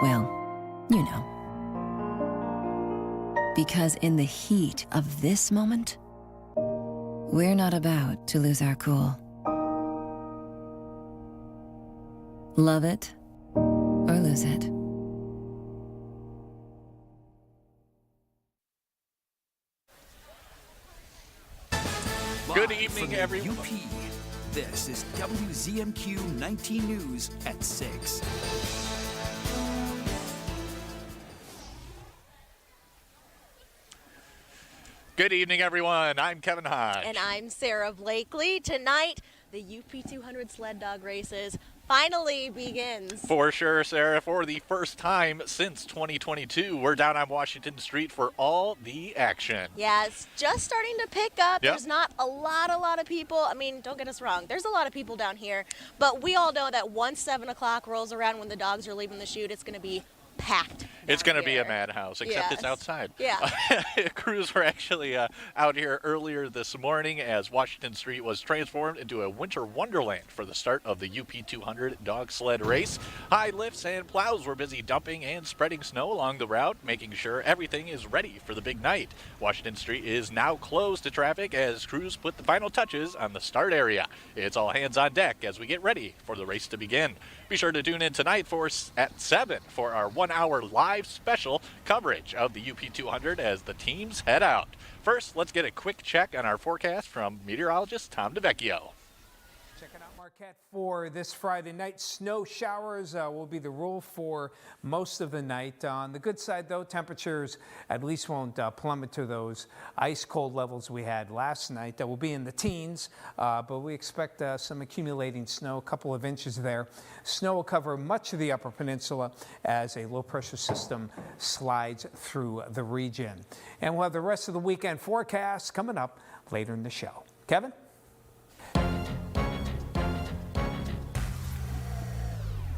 Well, you know. Because in the heat of this moment, we're not about to lose our cool. Love it or lose it. Good evening, everyone. UP. This is WZMQ 19 News at 6. Good evening, everyone. I'm Kevin Hodge. And I'm Sarah Blakely. Tonight, the UP 200 sled dog races finally begins. For sure, Sarah. For the first time since 2022, we're down on Washington Street for all the action. Yeah, it's just starting to pick up. Yep. There's not a lot of people. I mean, don't get us wrong. There's a lot of people down here. But we all know that once 7 o'clock rolls around when the dogs are leaving the chute, it's going to be packed. It's going to be a madhouse, except it's outside. Yeah. Crews were actually out here earlier this morning as Washington Street was transformed into a winter wonderland for the start of the UP 200 dog sled race. High lifts and plows were busy dumping and spreading snow along the route, making sure everything is ready for the big night. Washington Street is now closed to traffic as crews put the final touches on the start area. It's all hands on deck as we get ready for the race to begin. Be sure to tune in tonight at 7 for our 1-hour live special coverage of the UP 200 as the teams head out. First, let's get a quick check on our forecast from meteorologist Tom DeVecchio. Checking out Marquette for this Friday night. Snow showers will be the rule for most of the night. On the good side, though, temperatures at least won't plummet to those ice cold levels we had last night. That will be in the teens, but we expect some accumulating snow, a couple of inches there. Snow will cover much of the Upper Peninsula as a low-pressure system slides through the region. And we'll have the rest of the weekend forecast coming up later in the show. Kevin?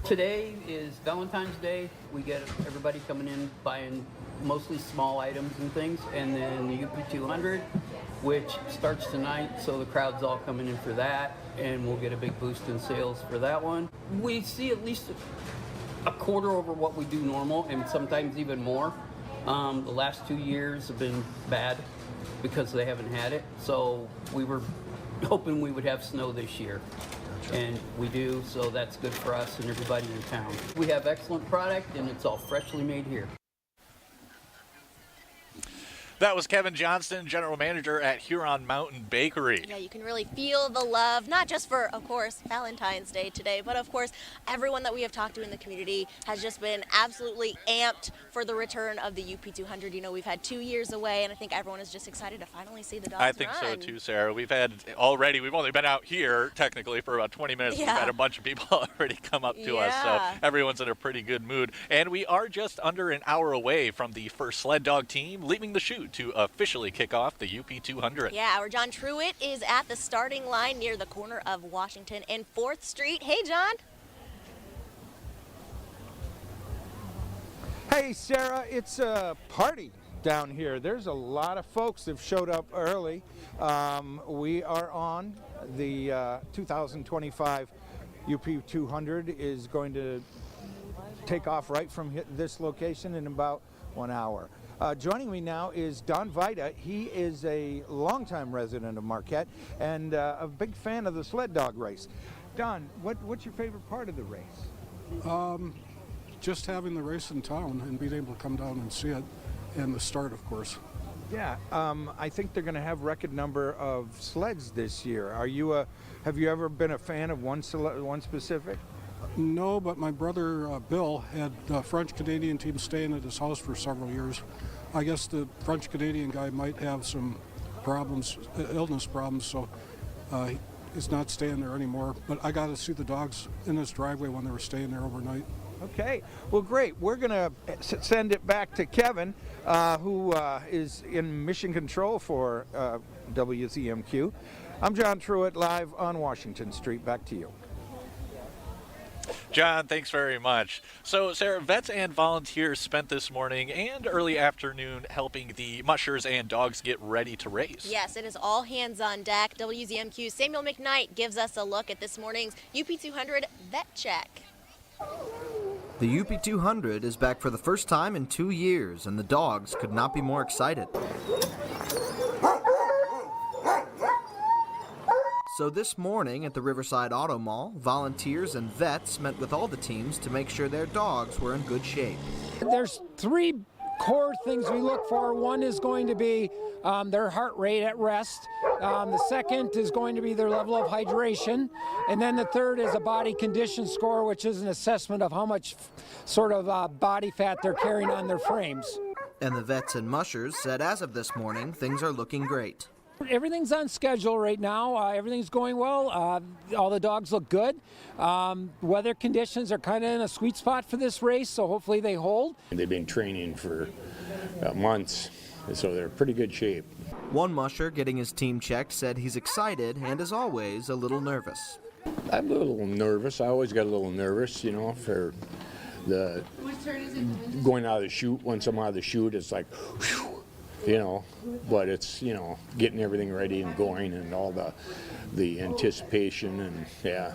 Today is Valentine's Day. We get everybody coming in buying mostly small items and things, and then the UP 200, which starts tonight, so the crowd's all coming in for that, and we'll get a big boost in sales for that one. We see at least a quarter over what we do normal, and sometimes even more. The last 2 years have been bad because they haven't had it, so we were hoping we would have snow this year. And we do, so that's good for us and everybody in town. We have excellent product, and it's all freshly made here. That was Kevin Johnston, General Manager at Huron Mountain Bakery. Yeah, you can really feel the love, not just for, of course, Valentine's Day today, but of course, everyone that we have talked to in the community has just been absolutely amped for the return of the UP 200. You know, we've had 2 years away, and I think everyone is just excited to finally see the dogs I think so too, Sarah. We've only been out here technically for about 20 minutes. Yeah. We've had a bunch of people already come up to us, so everyone's in a pretty good mood. And we are just under an hour away from the first sled dog team leaving the chute to officially kick off the UP 200. Yeah, our John Truitt is at the starting line near the corner of Washington and 4th Street. Hey, John. Hey, Sarah, it's a party down here. There's a lot of folks that have showed up early. We are on the 2025 UP 200 is going to take off right from this location in about 1 hour. Joining me now is Don Vida. He is a longtime resident of Marquette and a big fan of the sled dog race. Don, what's your favorite part of the race? Just having the race in town and being able to come down and see it, and the start, of course. Yeah, I think they're going to have record number of sleds this year. Have you ever been a fan of one specific? No, but my brother Bill had the French-Canadian team staying at his house for several years. I guess the French-Canadian guy might have some problems, illness problems, so he's not staying there anymore. But I got to see the dogs in his driveway when they were staying there overnight. Okay, well, great. We're going to send it back to Kevin, who is in mission control for WZMQ. I'm John Truitt, live on Washington Street. Back to you. John, thanks very much. So, Sarah, vets and volunteers spent this morning and early afternoon helping the mushers and dogs get ready to race. Yes, it is all hands on deck. WZMQ's Samuel McKnight gives us a look at this morning's UP 200 Vet Check. The UP200 is back for the first time in 2 years, and the dogs could not be more excited. So this morning at the Riverside Auto Mall, volunteers and vets met with all the teams to make sure their dogs were in good shape. There's 3 core things we look for. One is going to be their heart rate at rest. The second is going to be their level of hydration. And then the third is a body condition score, which is an assessment of how much sort of body fat they're carrying on their frames. And the vets and mushers said as of this morning, things are looking great. Everything's on schedule right now. Everything's going well. All the dogs look good. Weather conditions are kind of in a sweet spot for this race, so hopefully they hold. They've been training for months, so they're in pretty good shape. One musher getting his team checked said he's excited and, as always, a little nervous. I'm a little nervous. I always get a little nervous, you know, for the going out of the chute. Once I'm out of the chute, it's like, whew. You know, but it's, you know, getting everything ready and going and all the anticipation and yeah.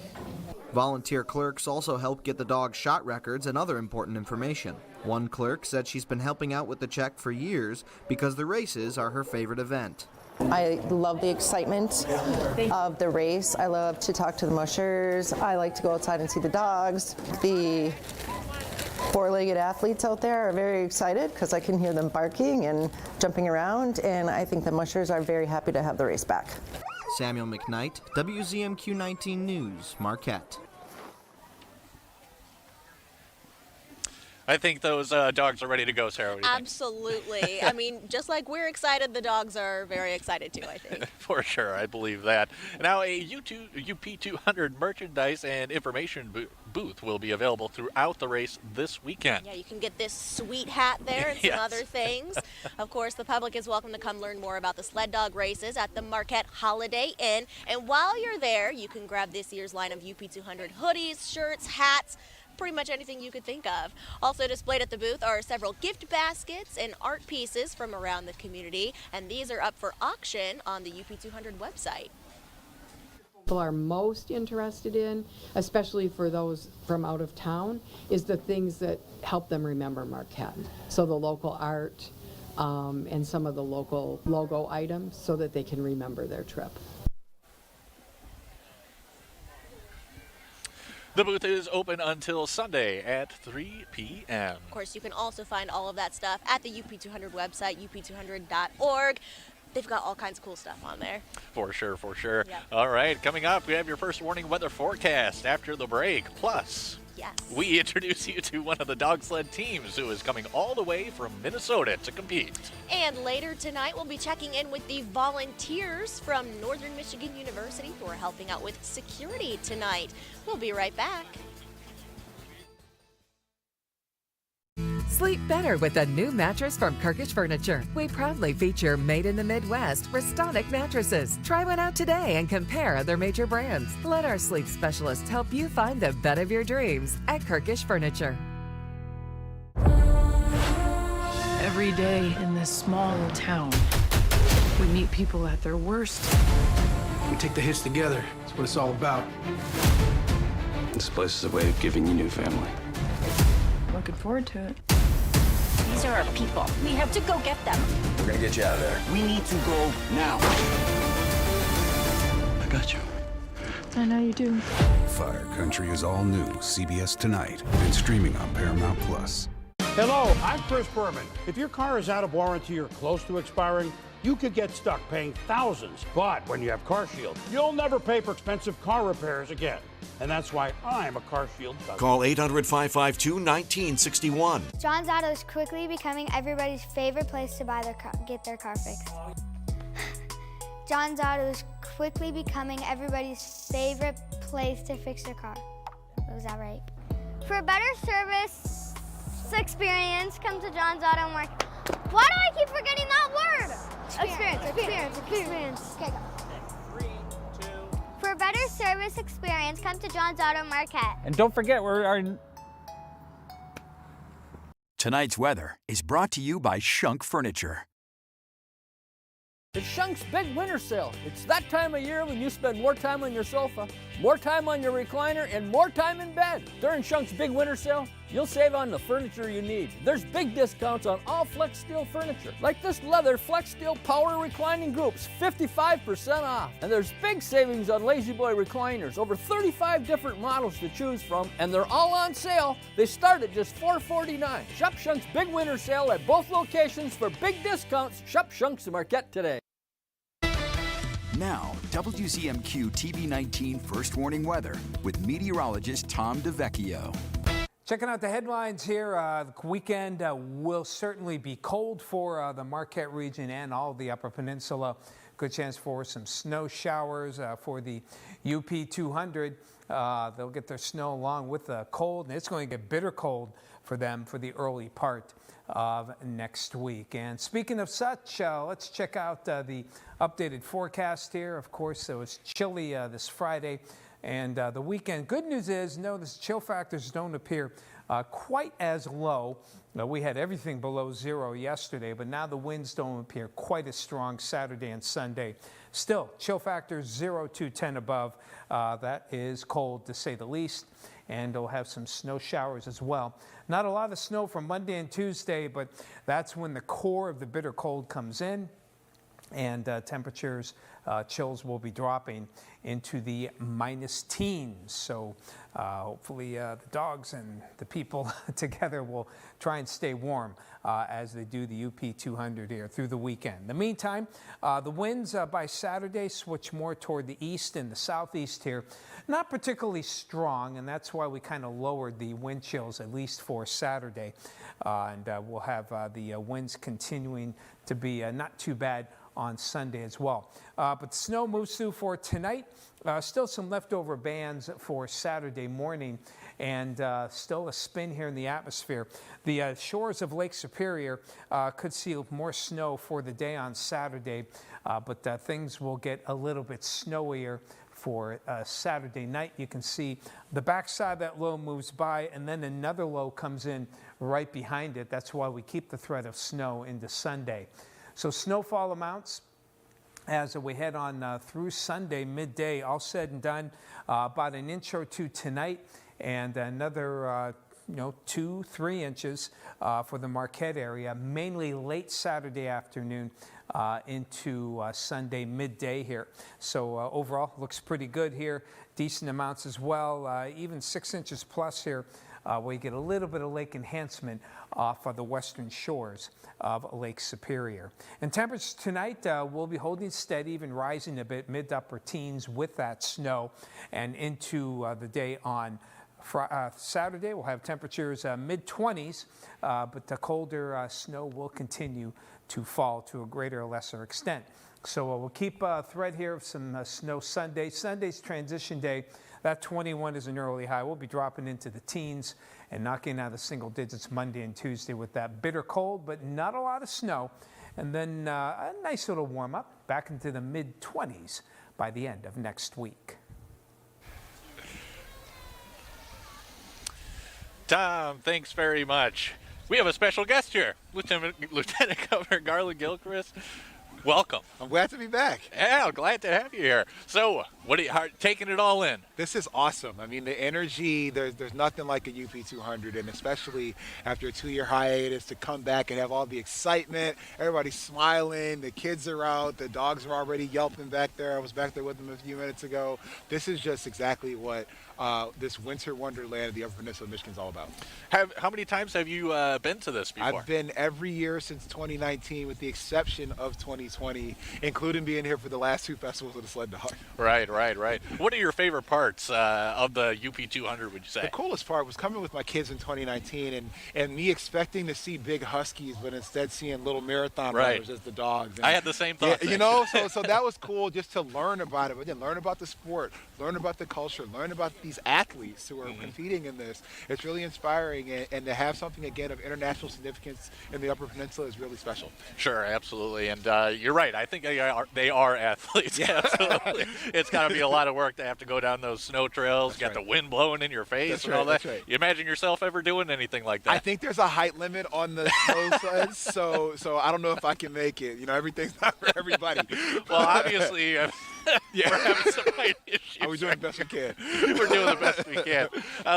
Volunteer clerks also help get the dog's shot records and other important information. One clerk said she's been helping out with the check for years because the races are her favorite event. I love the excitement of the race. I love to talk to the mushers. I like to go outside and see the dogs. The four-legged athletes out there are very excited because I can hear them barking and jumping around, and I think the mushers are very happy to have the race back. Samuel McKnight, WZMQ 19 News, Marquette. I think those dogs are ready to go, Sarah. What do you think? Absolutely. I mean, just like we're excited, the dogs are very excited too, I think. For sure, I believe that. Now, a UP200 merchandise and information booth will be available throughout the race this weekend. Yeah, you can get this sweet hat there and some Yes. other things. Of course, the public is welcome to come learn more about the sled dog races at the Marquette Holiday Inn. And while you're there, you can grab this year's line of UP200 hoodies, shirts, hats, pretty much anything you could think of. Also displayed at the booth are several gift baskets and art pieces from around the community, and these are up for auction on the UP200 website. People are most interested in, especially for those from out of town, is the things that help them remember Marquette. So the local art and some of the local logo items so that they can remember their trip. The booth is open until Sunday at 3 p.m. Of course, you can also find all of that stuff at the UP200 website, up200.org. They've got all kinds of cool stuff on there. For sure, for sure. Yep. All right, coming up, we have your first warning weather forecast after the break. Plus, yes, we introduce you to one of the dog sled teams who is coming all the way from Minnesota to compete. And later tonight, we'll be checking in with the volunteers from Northern Michigan University who are helping out with security tonight. We'll be right back. Sleep better with a new mattress from Kirkish Furniture. We proudly feature Made in the Midwest Restonic mattresses. Try one out today and compare other major brands. Let our sleep specialists help you find the bed of your dreams at Kirkish Furniture. Every day in this small town, we meet people at their worst. We take the hits together. That's what it's all about. This place is a way of giving you new family. Looking forward to it. These are our people. We have to go get them. We're gonna get you out of there. We need to go now. I got you. I know you do. Fire Country is all new CBS tonight and streaming on Paramount Plus. Hello, I'm Chris Berman. If your car is out of warranty or close to expiring, you could get stuck paying thousands. But when you have CarShield, you'll never pay for expensive car repairs again. And that's why I'm a CarShield customer. Call 800-552-1961. John's Auto is quickly becoming everybody's favorite place to get their car fixed. John's Auto is quickly becoming everybody's favorite place to fix their car. Was that right? For a better service experience, come to John's Auto Market. Why do I keep forgetting that word? Experience. Okay, go. For a better service experience, come to John's Auto Marquette. And don't forget, Tonight's weather is brought to you by Shunk Furniture. It's Shunk's big winter sale. It's that time of year when you spend more time on your sofa, more time on your recliner, and more time in bed. During Shunk's big winter sale, you'll save on the furniture you need. There's big discounts on all Flex Steel furniture, like this leather Flex Steel Power Reclining Groups, 55% off. And there's big savings on Lazy Boy recliners, over 35 different models to choose from, and they're all on sale. They start at just $449. Shop Shunk's big winter sale at both locations for big discounts. Shop Shunk's in Marquette today. Now, WZMQ TV19 First Warning Weather with meteorologist Tom DeVecchio. Checking out the headlines here, the weekend will certainly be cold for the Marquette region and all the Upper Peninsula. Good chance for some snow showers for the UP 200. They'll get their snow along with the cold, and it's going to get bitter cold for them for the early part of next week. And speaking of such, let's check out the updated forecast here. Of course, it was chilly this Friday and the weekend. Good news is, no, the chill factors don't appear quite as low. We had everything below zero yesterday, but now the winds don't appear quite as strong Saturday and Sunday. Still, chill factors 0 to 10 above. That is cold to say the least. And we'll have some snow showers as well. Not a lot of snow for Monday and Tuesday, but that's when the core of the bitter cold comes in. And temperatures, chills will be dropping into the minus teens. So hopefully the dogs and the people together will try and stay warm as they do the UP 200 here through the weekend. In the meantime, the winds by Saturday switch more toward the east and the southeast here. Not particularly strong, and that's why we kind of lowered the wind chills, at least for Saturday. And we'll have the winds continuing to be not too bad on Sunday as well. But the snow moves through for tonight. Still some leftover bands for Saturday morning, and still a spin here in the atmosphere. The shores of Lake Superior could see more snow for the day on Saturday, but things will get a little bit snowier for Saturday night. You can see the backside of that low moves by, and then another low comes in right behind it. That's why we keep the threat of snow into Sunday. So snowfall amounts as we head on through Sunday midday, all said and done, about an inch or two tonight, and another 2-3 inches for the Marquette area, mainly late Saturday afternoon into Sunday midday here. So overall, looks pretty good here. Decent amounts as well, even 6 inches plus here. Where you get a little bit of lake enhancement off of the western shores of Lake Superior. And temperatures tonight will be holding steady, even rising a bit, mid to upper teens with that snow. And into the day on Saturday, we'll have temperatures mid-20s, but the colder snow will continue to fall to a greater or lesser extent. So we'll keep a thread here of some snow Sunday. Sunday's transition day. That 21 is an early high. We'll be dropping into the teens and knocking out the single digits Monday and Tuesday with that bitter cold, but not a lot of snow. And then a nice little warm up back into the mid-20s by the end of next week. Tom, thanks very much. We have a special guest here, Lieutenant Governor Garland Gilchrist. Welcome. I'm glad to be back. Yeah, glad to have you here. So, what are you taking it all in? This is awesome. I mean, the energy, there's nothing like a UP 200, and especially after a 2-year hiatus to come back and have all the excitement, everybody's smiling, the kids are out, the dogs are already yelping back there. I was back there with them a few minutes ago. This is just exactly what this winter wonderland of the Upper Peninsula of Michigan is all about. How many times have you been to this before? I've been every year since 2019 with the exception of 2020, including being here for the last 2 festivals of the sled dog. Right. What are your favorite parts of the UP 200, would you say? The coolest part was coming with my kids in 2019 and me expecting to see big huskies, but instead seeing little marathon runners as the dogs. And I had the same thought. Yeah, so that was cool just to learn about it, but then learn about the sport, learn about the culture, learn about these athletes who are competing in this. It's really inspiring, and to have something again of international significance in the Upper Peninsula is really special. Sure, absolutely, and you're right. I think they are athletes. Yeah. Absolutely. It's got to be a lot of work to have to go down those snow trails, the wind blowing in your face all that. Right. You imagine yourself ever doing anything like that? I think there's a height limit on the snow sleds, so I don't know if I can make it. Everything's not for everybody. Well, obviously. Yeah. We're having some height issues. We're doing the best we can. We're doing the best we can.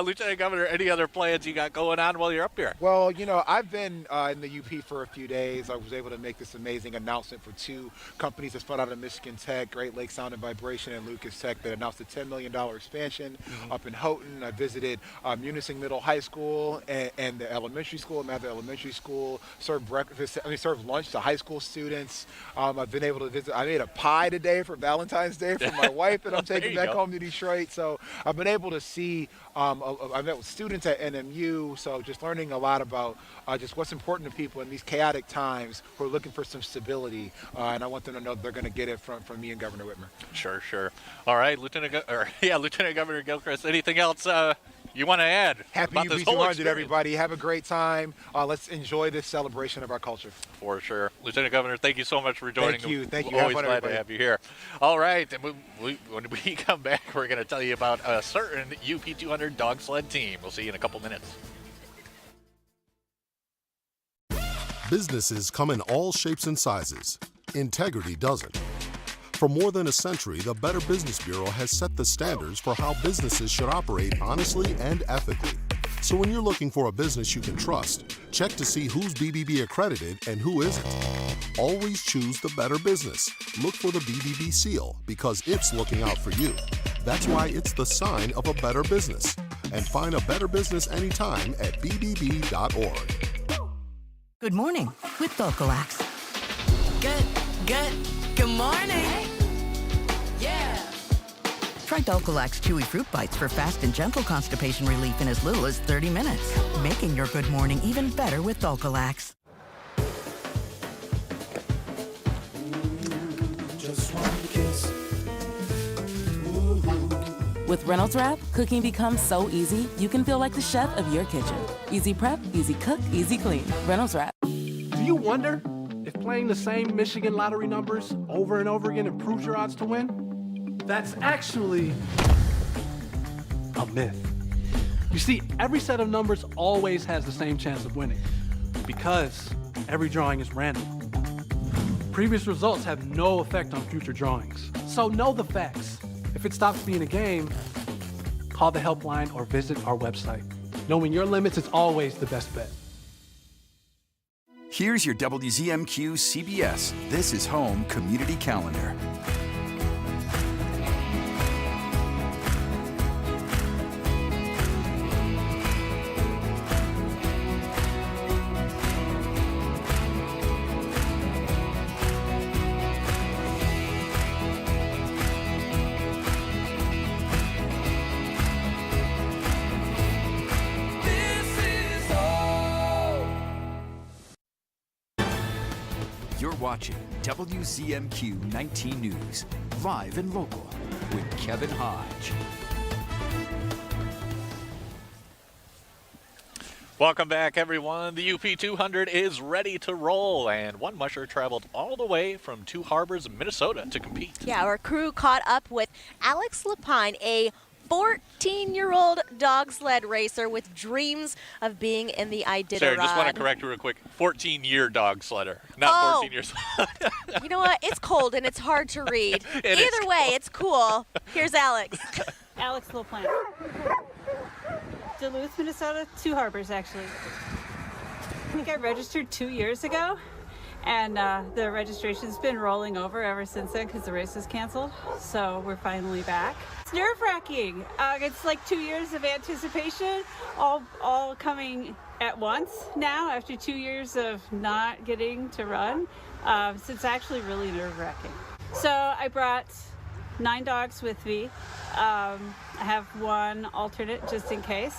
Lieutenant Governor, any other plans you got going on while you're up here? Well, you know, I've been in the UP for a few days. I was able to make this amazing announcement for two companies that spun out of Michigan Tech, Great Lakes Sound and Vibration and Lucas Tech, that announced a $10 million expansion up in Houghton. I visited Munising Middle High School and the elementary school, Mather Elementary School, served lunch to high school students. I've been able to visit. I made a pie today for Valentine's Day for my wife that I'm taking back home to Detroit. So I've been able to see, I met with students at NMU, so just learning a lot about just what's important to people in these chaotic times who are looking for some stability. And I want them to know they're going to get it from me and Governor Whitmer. Sure. All right, Lieutenant Governor Gilchrist, anything else you want to add? Happy about this UP whole 200, experience? everybody. Have a great time. Let's enjoy this celebration of our culture. For sure. Lieutenant Governor, thank you so much for joining. Thank you. Thank you. Always Have fun, glad everybody. to have you here. All right. And when we come back, we're going to tell you about a certain UP 200 dog sled team. We'll see you in a couple minutes. Businesses come in all shapes and sizes. Integrity doesn't. For more than a century, the Better Business Bureau has set the standards for how businesses should operate honestly and ethically. So when you're looking for a business you can trust, check to see who's BBB accredited and who isn't. Always choose the Better Business. Look for the BBB seal because it's looking out for you. That's why it's the sign of a better business. And find a better business anytime at bbb.org. Good morning with Vocalax. Good morning. Yeah. Try Vocalax Chewy Fruit Bites for fast and gentle constipation relief in as little as 30 minutes. Making your good morning even better with Vocalax. Just one kiss. With Reynolds Wrap, cooking becomes so easy, you can feel like the chef of your kitchen. Easy prep, easy cook, easy clean. Reynolds Wrap. Do you wonder if playing the same Michigan lottery numbers over and over again improves your odds to win? That's actually a myth. You see, every set of numbers always has the same chance of winning because every drawing is random. Previous results have no effect on future drawings. So know the facts. If it stops being a game, call the helpline or visit our website. Knowing your limits is always the best bet. Here's your WZMQ CBS This Is Home Community Calendar. You're watching WZMQ 19 News, live and local, with Kevin Hodge. Welcome back, everyone. The UP 200 is ready to roll, and one musher traveled all the way from Two Harbors, Minnesota to compete. Yeah, our crew caught up with Alex Lapine, a 14-year-old dog sled racer with dreams of being in the Iditarod. Sarah, just want to correct you real quick. 14-year dog sledder, not 14 years old. You know what? It's cold and it's hard to read. It Either way, it's cool. Here's Alex. Alex Lapine. Duluth, Minnesota, Two Harbors, actually. I think I registered 2 years ago, and the registration's been rolling over ever since then because the race was canceled. So we're finally back. It's nerve-wracking. It's like 2 years of anticipation, all coming at once now after 2 years of not getting to run. So it's actually really nerve-wracking. So I brought 9 dogs with me. I have one alternate just in case.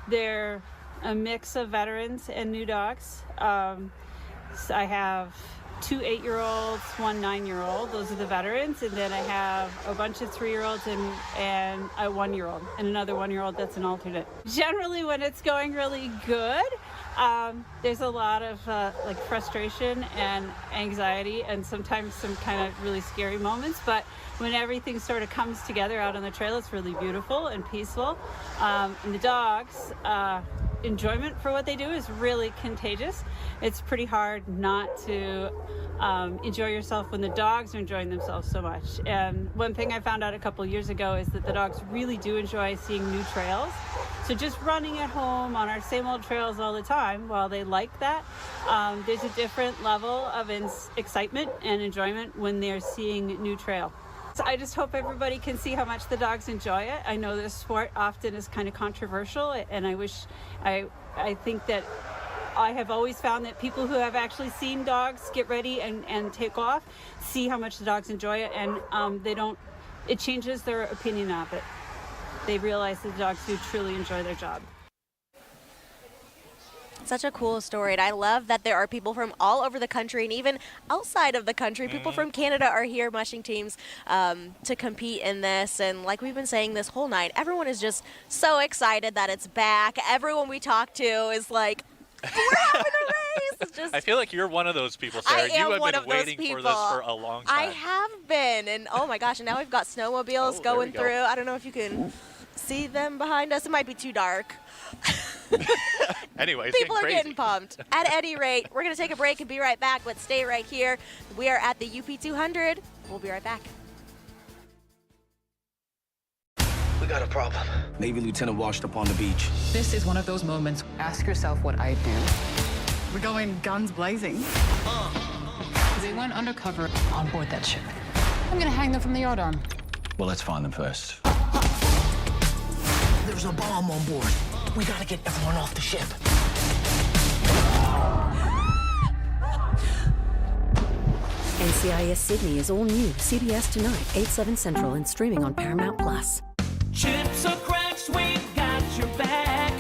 They're a mix of veterans and new dogs. So I have 2 8-year-olds, 1 9-year-old. Those are the veterans. And then I have a bunch of 3-year-olds and a 1-year-old and another 1-year-old that's an alternate. Generally, when it's going really good, there's a lot of like frustration and anxiety and sometimes some kind of really scary moments. But when everything sort of comes together out on the trail, it's really beautiful and peaceful. And the dogs, enjoyment for what they do is really contagious. It's pretty hard not to enjoy yourself when the dogs are enjoying themselves so much. And one thing I found out a couple years ago is that the dogs really do enjoy seeing new trails. So just running at home on our same old trails all the time, while they like that, there's a different level of excitement and enjoyment when they're seeing new trail. So I just hope everybody can see how much the dogs enjoy it. I know this sport often is kind of controversial, and I think that I have always found that people who have actually seen dogs get ready and take off see how much the dogs enjoy it, and it changes their opinion of it. They realize that the dogs do truly enjoy their job. Such a cool story, and I love that there are people from all over the country and even outside of the country. People from Canada are here mushing teams to compete in this, and like we've been saying this whole night, everyone is just so excited that it's back. Everyone we talk to is like, we're having a race. It's just, I feel like you're one of those people, Sarah. You have been waiting for this for a long time. I have been, and oh my gosh, and now we've got snowmobiles going through. I don't know if you can see them behind us. It might be too dark. Anyway, people are getting pumped. At any rate, we're going to take a break and be right back, but stay right here. We are at the UP 200. We'll be right back. We got a problem. Navy lieutenant washed up on the beach. This is one of those moments. Ask yourself what I'd do. We're going guns blazing. They went undercover on board that ship. I'm gonna hang them from the yardarm. Well, let's find them first. There's a bomb on board. We gotta get everyone off the ship. NCIS Sydney is all new. CBS tonight, 8/7 Central, and streaming on Paramount Plus. Chips or cracks, we've got your back.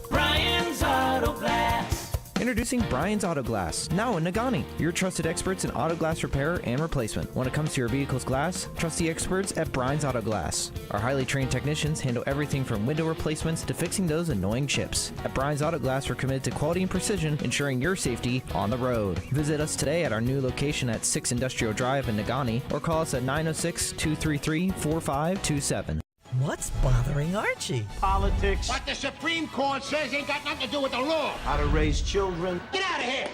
Brian's Auto Glass. Introducing Brian's Auto Glass, now in Nagani. Your trusted experts in auto glass repair and replacement. When it comes to your vehicle's glass, trust the experts at Brian's Auto Glass. Our highly trained technicians handle everything from window replacements to fixing those annoying chips. At Brian's Auto Glass, we're committed to quality and precision, ensuring your safety on the road. Visit us today at our new location at 6 Industrial Drive in Nagani, or call us at 906-233-4527. What's bothering Archie? Politics. What the Supreme Court says ain't got nothing to do with the law. How to raise children. Get out of here!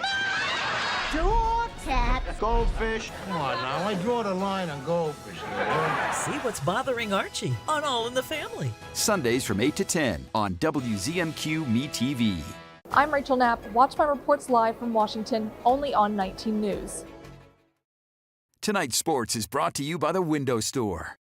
Door tap. Goldfish. Come on now, I draw the line on goldfish. See what's bothering Archie on All in the Family. Sundays from 8 to 10 on WZMQ Me TV. I'm Rachel Knapp. Watch my reports live from Washington, only on 19 News. Tonight's sports is brought to you by the Window Store.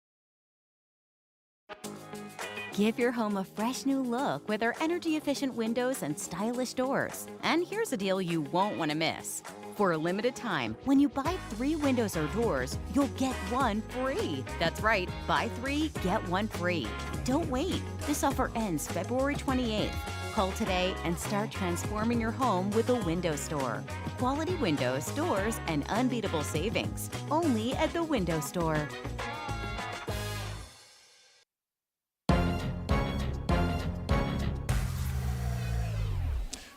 Give your home a fresh new look with our energy-efficient windows and stylish doors. And here's a deal you won't want to miss. For a limited time, when you buy 3 windows or doors, you'll get 1 free. That's right, buy 3, get 1 free. Don't wait. This offer ends February 28th. Call today and start transforming your home with the Window Store. Quality windows, doors, and unbeatable savings. Only at the Window Store.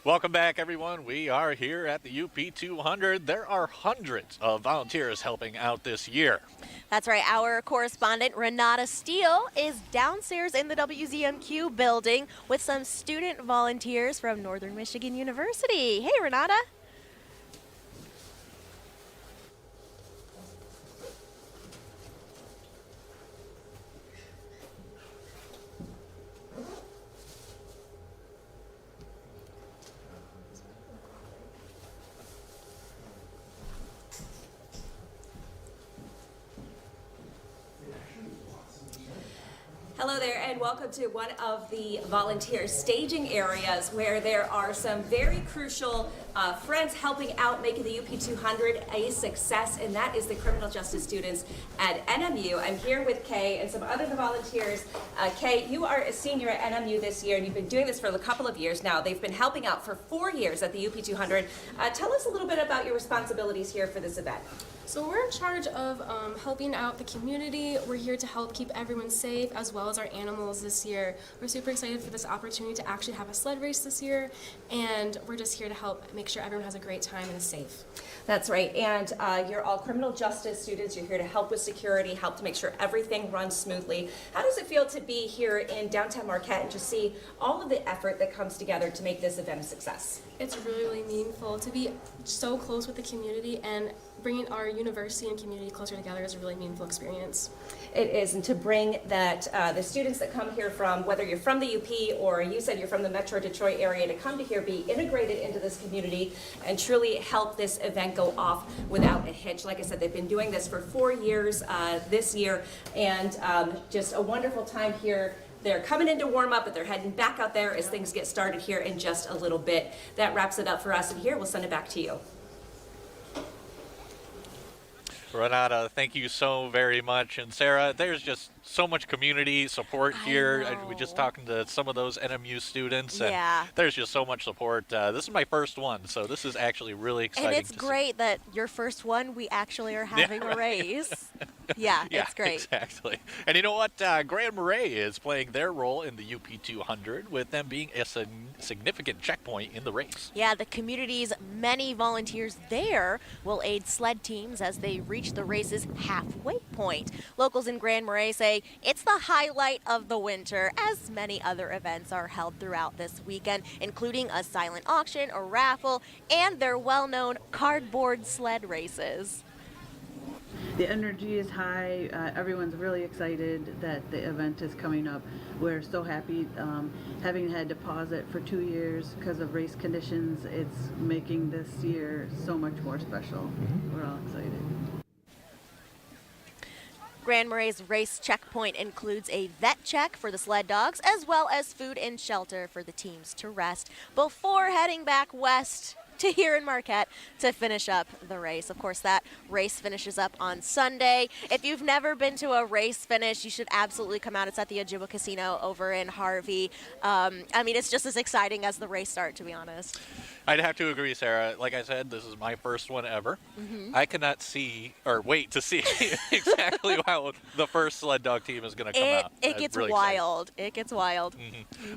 Welcome back, everyone. We are here at the UP 200. There are hundreds of volunteers helping out this year. That's right. Our correspondent, Renata Steele, is downstairs in the WZMQ building with some student volunteers from Northern Michigan University. Hey, Renata. Hello there, and welcome to one of the volunteer staging areas where there are some very crucial friends helping out making the UP 200 a success, and that is the criminal justice students at NMU. I'm here with Kay and some other volunteers. Kay, you are a senior at NMU this year, and you've been doing this for a couple of years now. They've been helping out for 4 years at the UP 200. Tell us a little bit about your responsibilities here for this event. So we're in charge of helping out the community. We're here to help keep everyone safe as well as our animals this year. We're super excited for this opportunity to actually have a sled race this year, and we're just here to help make sure everyone has a great time and is safe. That's right, and you're all criminal justice students. You're here to help with security, help to make sure everything runs smoothly. How does it feel to be here in downtown Marquette and to see all of the effort that comes together to make this event a success? It's really, really meaningful to be so close with the community, and bringing our university and community closer together is a really meaningful experience. It is, and to bring that the students that come here from, whether you're from the UP or you said you're from the Metro Detroit area, to come to here, be integrated into this community and truly help this event go off without a hitch. Like I said, they've been doing this for 4 years this year, and just a wonderful time here. They're coming in to warm up, but they're heading back out there as things get started here in just a little bit. That wraps it up for us, and here we'll send it back to you. Renata, thank you so very much. And Sarah, there's just so much community support here. We're just talking to some of those NMU students, and there's just so much support. This is my first one, so this is actually really exciting. And it's great that your first one, we actually are having a race. Yeah, it's great. Exactly. And you know what? Grand Marais is playing their role in the UP 200, with them being a significant checkpoint in the race. Yeah, the community's many volunteers there will aid sled teams as they reach the race's halfway point. Locals in Grand Marais say it's the highlight of the winter, as many other events are held throughout this weekend, including a silent auction, a raffle, and their well-known cardboard sled races. The energy is high. Everyone's really excited that the event is coming up. We're so happy. Having had to pause it for 2 years because of race conditions, it's making this year so much more special. We're all excited. Grand Marais' race checkpoint includes a vet check for the sled dogs, as well as food and shelter for the teams to rest before heading back west to here in Marquette to finish up the race. Of course, that race finishes up on Sunday. If you've never been to a race finish, you should absolutely come out. It's at the Ojibwa Casino over in Harvey. I mean, it's just as exciting as the race start, to be honest. I'd have to agree, Sarah. Like I said, this is my first one ever. I cannot see or wait to see exactly how the first sled dog team is going to come out. It gets really wild. It gets wild.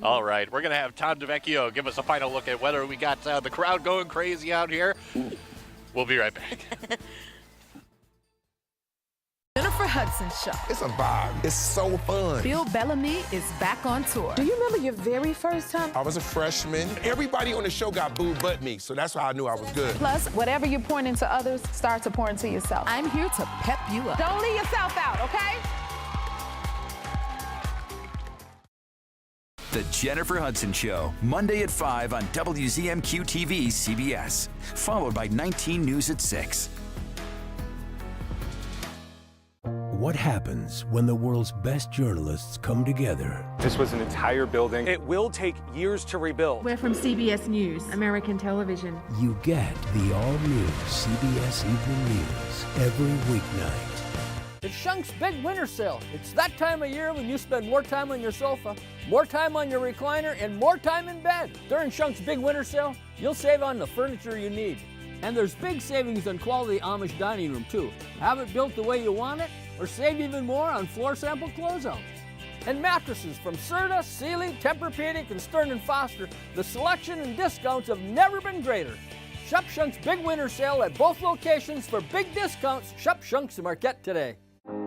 All right, we're going to have Tom DeVecchio give us a final look at whether we got the crowd going crazy out here. We'll be right back. Jennifer Hudson Show. It's a vibe. It's so fun. Bill Bellamy is back on tour. Do you remember your very first time? I was a freshman. Everybody on the show got booed but me, so that's how I knew I was good. Plus, whatever you're pouring into others, start to pour into yourself. I'm here to pep you up. Don't leave yourself out, okay? The Jennifer Hudson Show, Monday at 5 on WZMQ TV CBS, followed by 19 News at 6. What happens when the world's best journalists come together? This was an entire building. It will take years to rebuild. We're from CBS News, American television. You get the all-new CBS Evening News every weeknight. It's Shunk's Big Winter Sale. It's that time of year when you spend more time on your sofa, more time on your recliner, and more time in bed. During Shunk's Big Winter Sale, you'll save on the furniture you need. And there's big savings on quality Amish dining room, too. Have it built the way you want it, or save even more on floor sample closeouts. And mattresses from Serta, Sealy, Tempur-Pedic, and Stearns & Foster. The selection and discounts have never been greater. Shop Shunk's Big Winter Sale at both locations for big discounts. Shop Shunk's in Marquette today.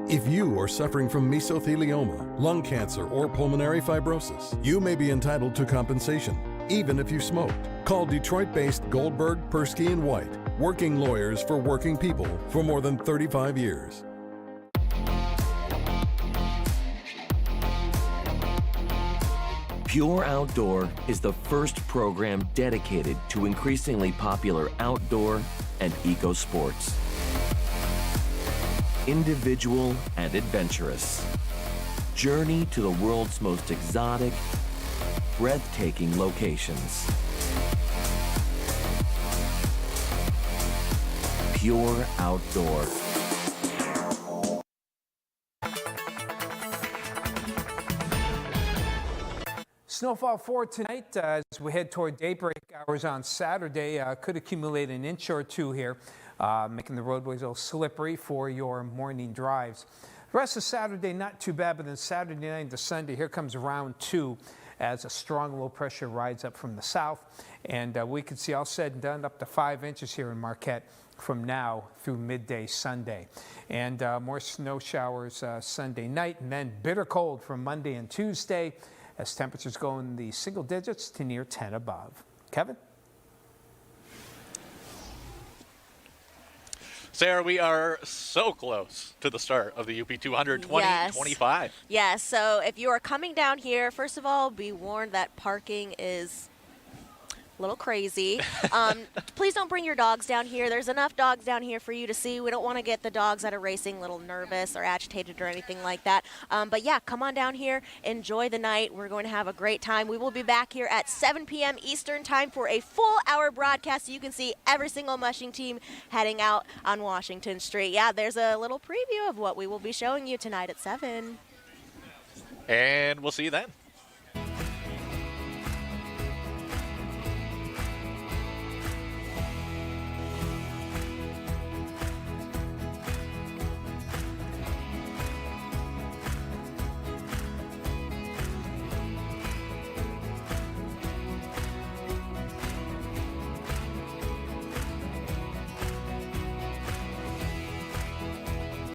If you are suffering from mesothelioma, lung cancer, or pulmonary fibrosis, you may be entitled to compensation, even if you smoked. Call Detroit-based Goldberg, Persky & White, working lawyers for working people for more than 35 years. Pure Outdoor is the first program dedicated to increasingly popular outdoor and eco sports. Individual and adventurous. Journey to the world's most exotic, breathtaking locations. Pure Outdoor. Snowfall for tonight as we head toward daybreak Showers on Saturday could accumulate an inch or two here, making the roadways a little slippery for your morning drives. The rest of Saturday, not too bad, but then Saturday night into Sunday, here comes round 2 as a strong low pressure rides up from the south. And we could see all said and done up to 5 inches here in Marquette from now through midday Sunday. And more snow showers Sunday night, and then bitter cold from Monday and Tuesday as temperatures go in the single digits to near 10 above. Kevin? Sarah, we are so close to the start of the UP 200 2025. Yes, so if you are coming down here, first of all, be warned that parking is a little crazy. Please don't bring your dogs down here. There's enough dogs down here for you to see. We don't want to get the dogs that are racing a little nervous or agitated or anything like that. But yeah, come on down here. Enjoy the night. We're going to have a great time. We will be back here at 7 p.m. Eastern time for a full-hour broadcast so you can see every single mushing team heading out on Washington Street. Yeah, there's a little preview of what we will be showing you tonight at 7. And we'll see you then.